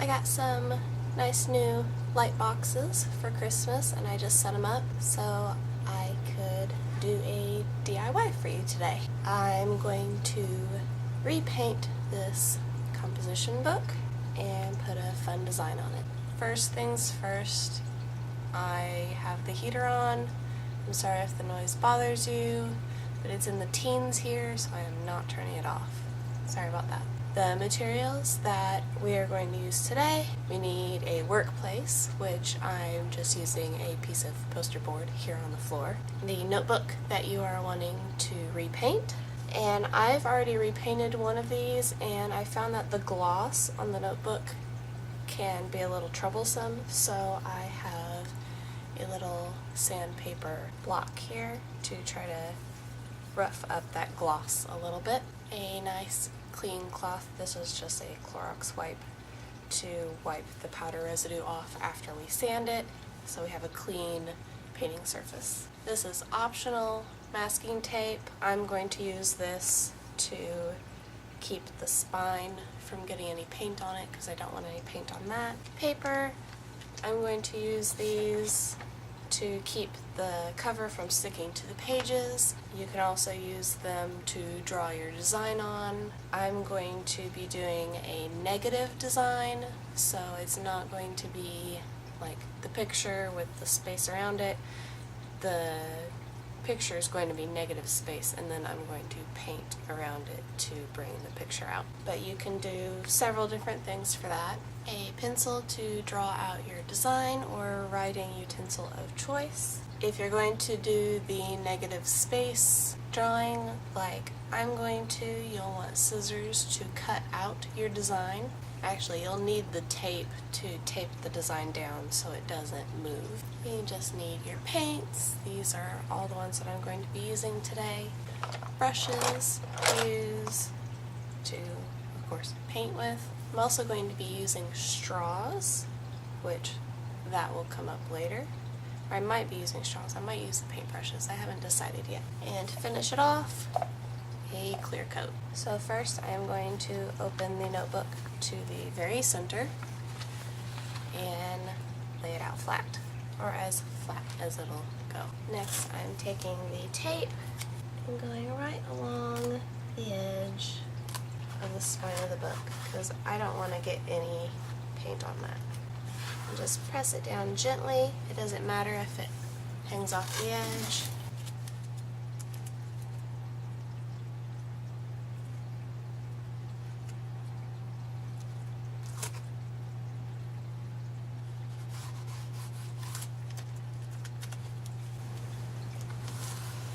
got some nice new light boxes for Christmas and I just set them up so I could do a DIY for you today. I'm going to repaint this composition book and put a fun design on it. First things first, I have the heater on. I'm sorry if the noise bothers you, but it's in the teens here, so I am not turning it off. Sorry about that. The materials that we are going to use today, we need a workplace, which I'm just using a piece of poster board here on the floor. The notebook that you are wanting to repaint, and I've already repainted one of these, and I found that the gloss on the notebook can be a little troublesome, so I have a little sandpaper block here to try to rough up that gloss a little bit. A nice clean cloth. This is just a Clorox wipe to wipe the powder residue off after we sand it, so we have a clean painting surface. This is optional masking tape. I'm going to use this to keep the spine from getting any paint on it because I don't want any paint on that. Paper, I'm going to use these to keep the cover from sticking to the pages. You can also use them to draw your design on. I'm going to be doing a negative design, so it's not going to be like the picture with the space around it. The picture is going to be negative space, and then I'm going to paint around it to bring the picture out. But you can do several different things for that. A pencil to draw out your design or writing utensil of choice. If you're going to do the negative space drawing like I'm going to, you'll want scissors to cut out your design. Actually, you'll need the tape to tape the design down so it doesn't move. You just need your paints. These are all the ones that I'm going to be using today. Brushes to use to, of course, paint with. I'm also going to be using straws, which that will come up later. Or I might be using straws. I might use the paintbrushes. I haven't decided yet. And to finish it off, a clear coat. So first I am going to open the notebook to the very center and lay it out flat, or as flat as it'll go. Next I'm taking the tape and going right along the edge of the spine of the book because I don't want to get any paint on that. And just press it down gently. It doesn't matter if it hangs off the edge.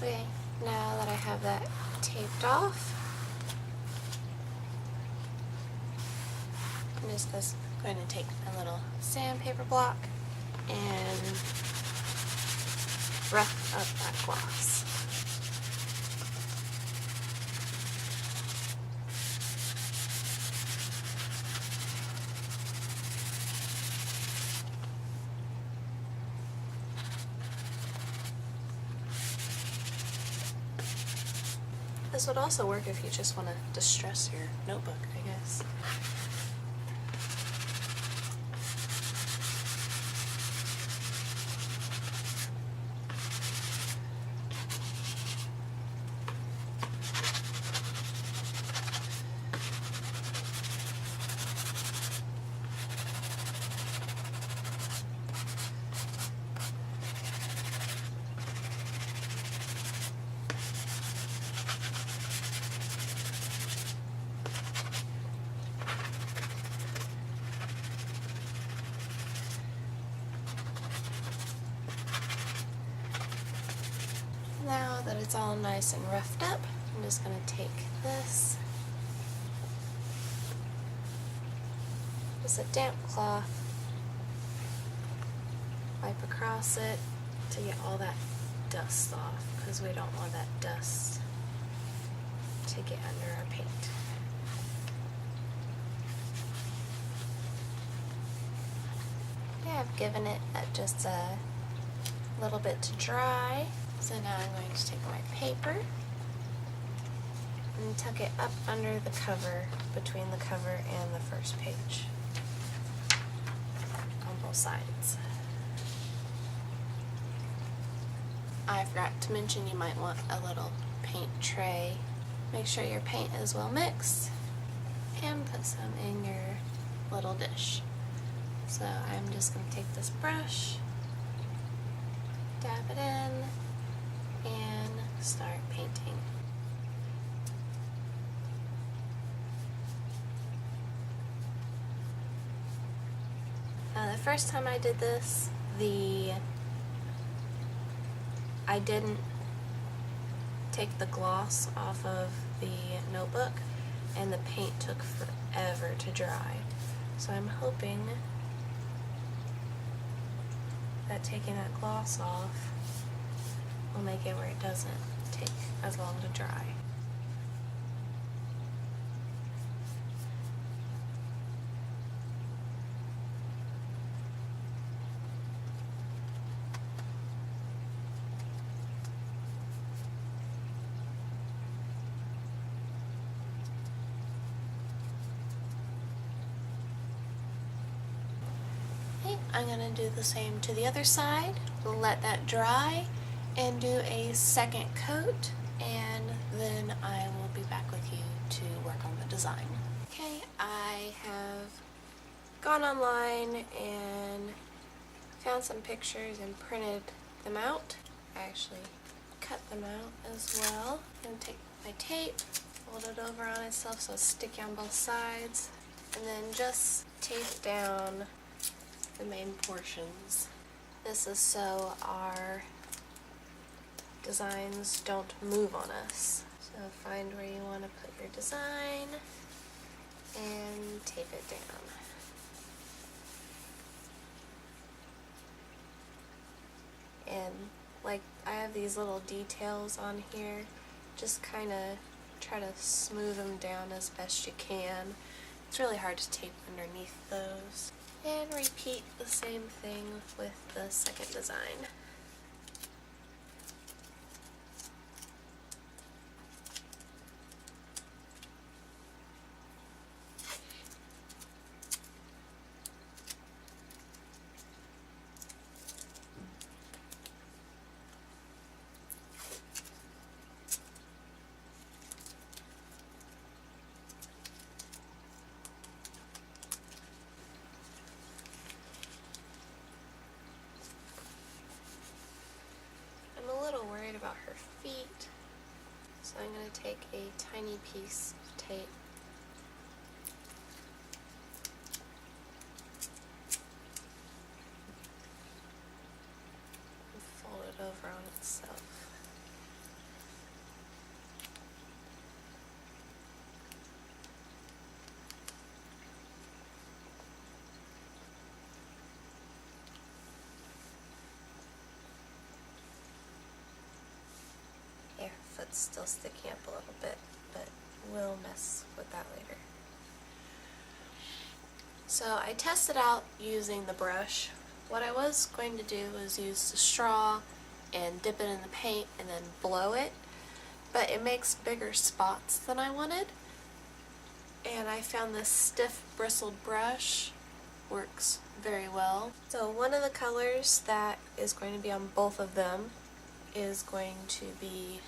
Okay, now that I have that taped off, I'm just going to take a little sandpaper block and rough up that gloss. This would also work if you just want to distress your notebook, I guess. Now that it's all nice and roughed up, I'm just going to take this, just a damp cloth, wipe across it to get all that dust off, because we don't want that dust to get under our paint. Yeah, I've given it just a little bit to dry. So now I'm going to take my paper and tuck it up under the cover, between the cover and the first page. both sides. I forgot to mention you might want a little paint tray. Make sure your paint is well mixed and put some in your little dish. So I'm just going to take this brush, dab it in, and start painting. The first time I did this, I didn't take the gloss off of the notebook, and the paint took forever to dry. So I'm hoping that taking that gloss off will make it where it doesn't take as long to dry. I'm going to do the same to the other side, let that dry, and do a second coat, and then I will be back with you to work on the design. Okay, I have gone online and found some pictures and printed them out. I actually cut them out as well. I'm going to take my tape, fold it over on itself so it's sticky on both sides, and then just tape down the main portions. This is so our designs don't move on us. So find where you want to put your design and tape it down. And like I have these little details on here, just kind of try to smooth them down as best you can. It's really hard to tape underneath those. And repeat the same thing with the second design. About her feet, so I'm going to take a tiny piece of tape and fold it over on itself. Foot's still sticking up a little bit, but we'll mess with that later. So I tested out using the brush. What I was going to do was use the straw and dip it in the paint and then blow it, but it makes bigger spots than I wanted. And I found this stiff bristled brush works very well. So one of the colors that is going to be on both of them is going to be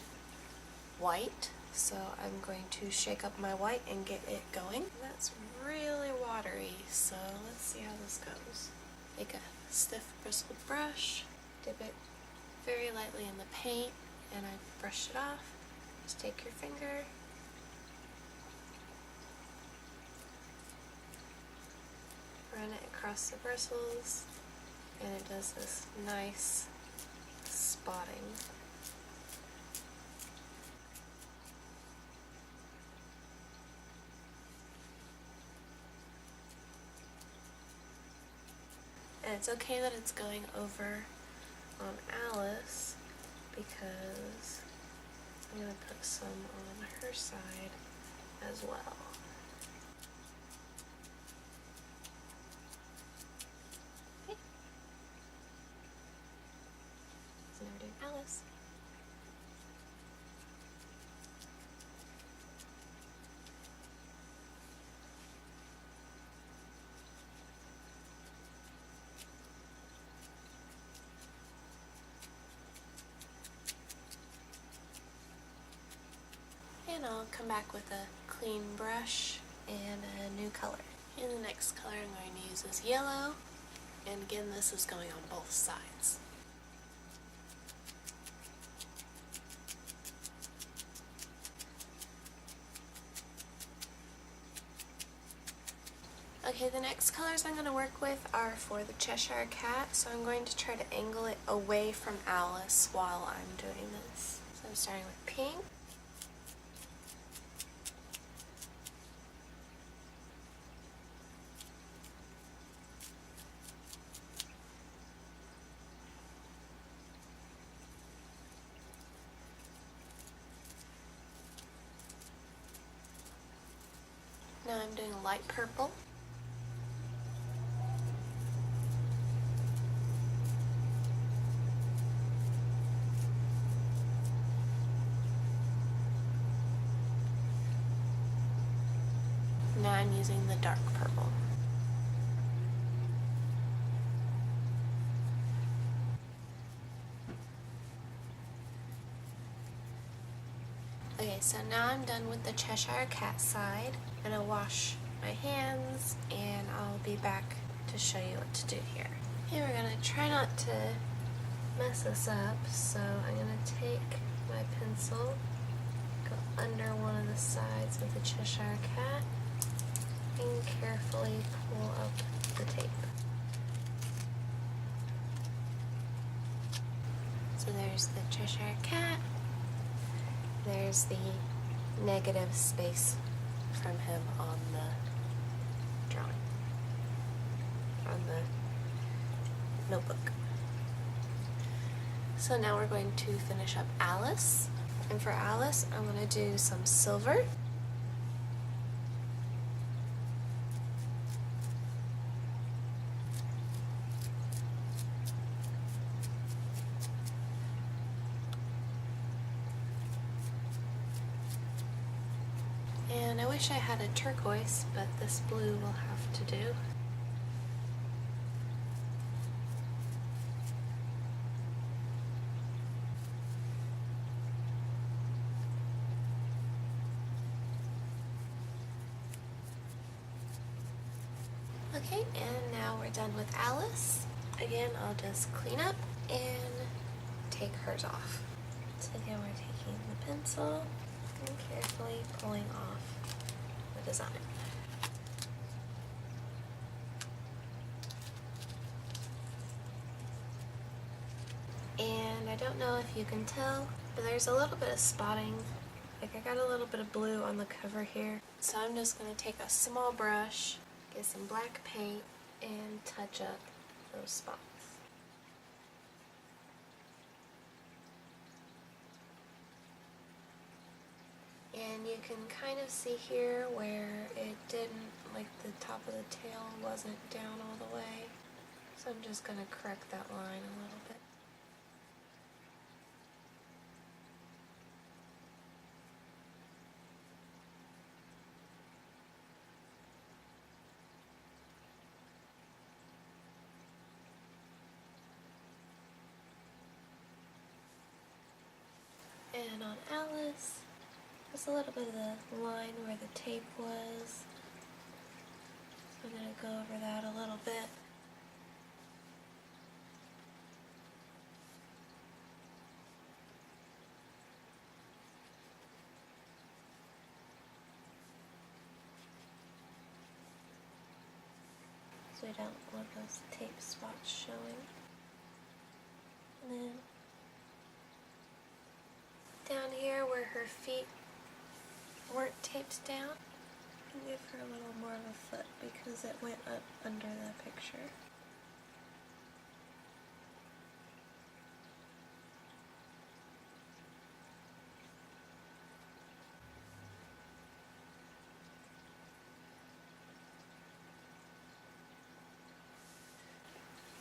white, so I'm going to shake up my white and get it going. That's really watery, so let's see how this goes. Take a stiff bristled brush, dip it very lightly in the paint, and I brush it off. Just take your finger, run it across the bristles, and it does this nice spotting. And it's okay that it's going over on Alice because I'm going to put some on her side as well. Okay. So now we're doing Alice. And I'll come back with a clean brush and a new color. And the next color I'm going to use is yellow. And again, this is going on both sides. Okay, the next colors I'm going to work with are for the Cheshire Cat, so I'm going to try to angle it away from Alice while I'm doing this. So I'm starting with pink. Now I'm doing light purple. Now I'm using the dark purple. Okay, so now I'm done with the Cheshire Cat side. I'm going to wash my hands and I'll be back to show you what to do here. Okay, we're going to try not to mess this up, so I'm going to take my pencil, go under one of the sides of the Cheshire Cat, and carefully pull up the tape. So there's the Cheshire Cat. There's the negative space from him on the drawing, on the notebook. So now we're going to finish up Alice. And for Alice, I'm going to do some silver. And I wish I had a turquoise, but this blue will have to do. Okay, and now we're done with Alice. Again, I'll just clean up and take hers off. So again, we're taking the pencil and carefully pulling off the design. And I don't know if you can tell, but there's a little bit of spotting. Like I got a little bit of blue on the cover here. So I'm just going to take a small brush, get some black paint, and touch up those spots. And you can kind of see here where it didn't, like the top of the tail wasn't down all the way. So I'm just going to correct that line a little bit. And on Alice, just a little bit of the line where the tape was. So I'm going to go over that a little bit. So we don't want those tape spots showing. And then down here where her feet weren't taped down, and give her a little more of a foot because it went up under the picture.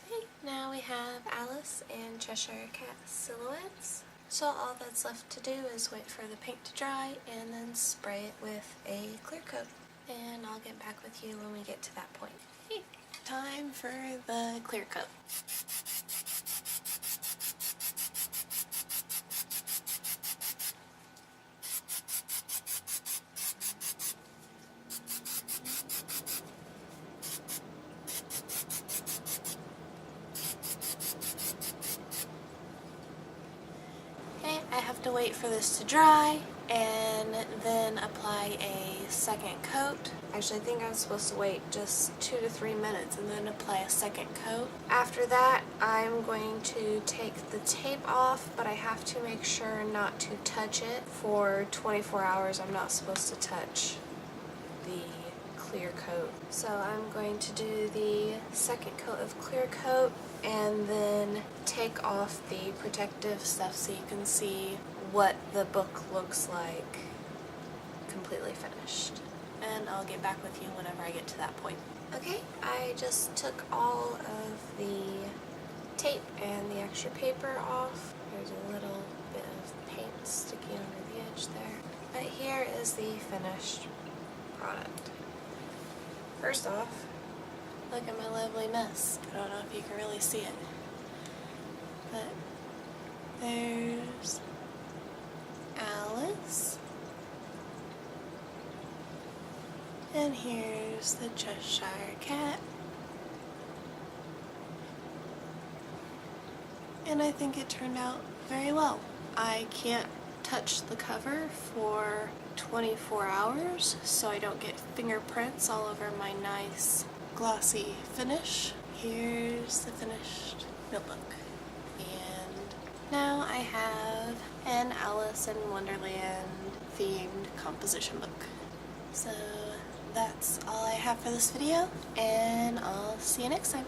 Okay, now we have Alice and Cheshire Cat silhouettes. So all that's left to do is wait for the paint to dry and then spray it with a clear coat. And I'll get back with you when we get to that point. Okay, time for the clear coat. to wait for this to dry and then apply a second coat. Actually, I think I'm supposed to wait just 2 to 3 minutes and then apply a second coat. After that, I'm going to take the tape off, but I have to make sure not to touch it for 24 hours. I'm not supposed to touch the clear coat. So I'm going to do the second coat of clear coat and then take off the protective stuff so you can see what the book looks like completely finished. And I'll get back with you whenever I get to that point. Okay, I just took all of the tape and the extra paper off. There's a little bit of paint sticking under the edge there. But here is the finished product. First off, look at my lovely mess. I don't know if you can really see it, but there's Alice, and here's the Cheshire Cat, and I think it turned out very well. I can't touch the cover for 24 hours so I don't get fingerprints all over my nice glossy finish. Here's the finished notebook. And now I have an Alice in Wonderland themed composition book. So that's all I have for this video, and I'll see you next time.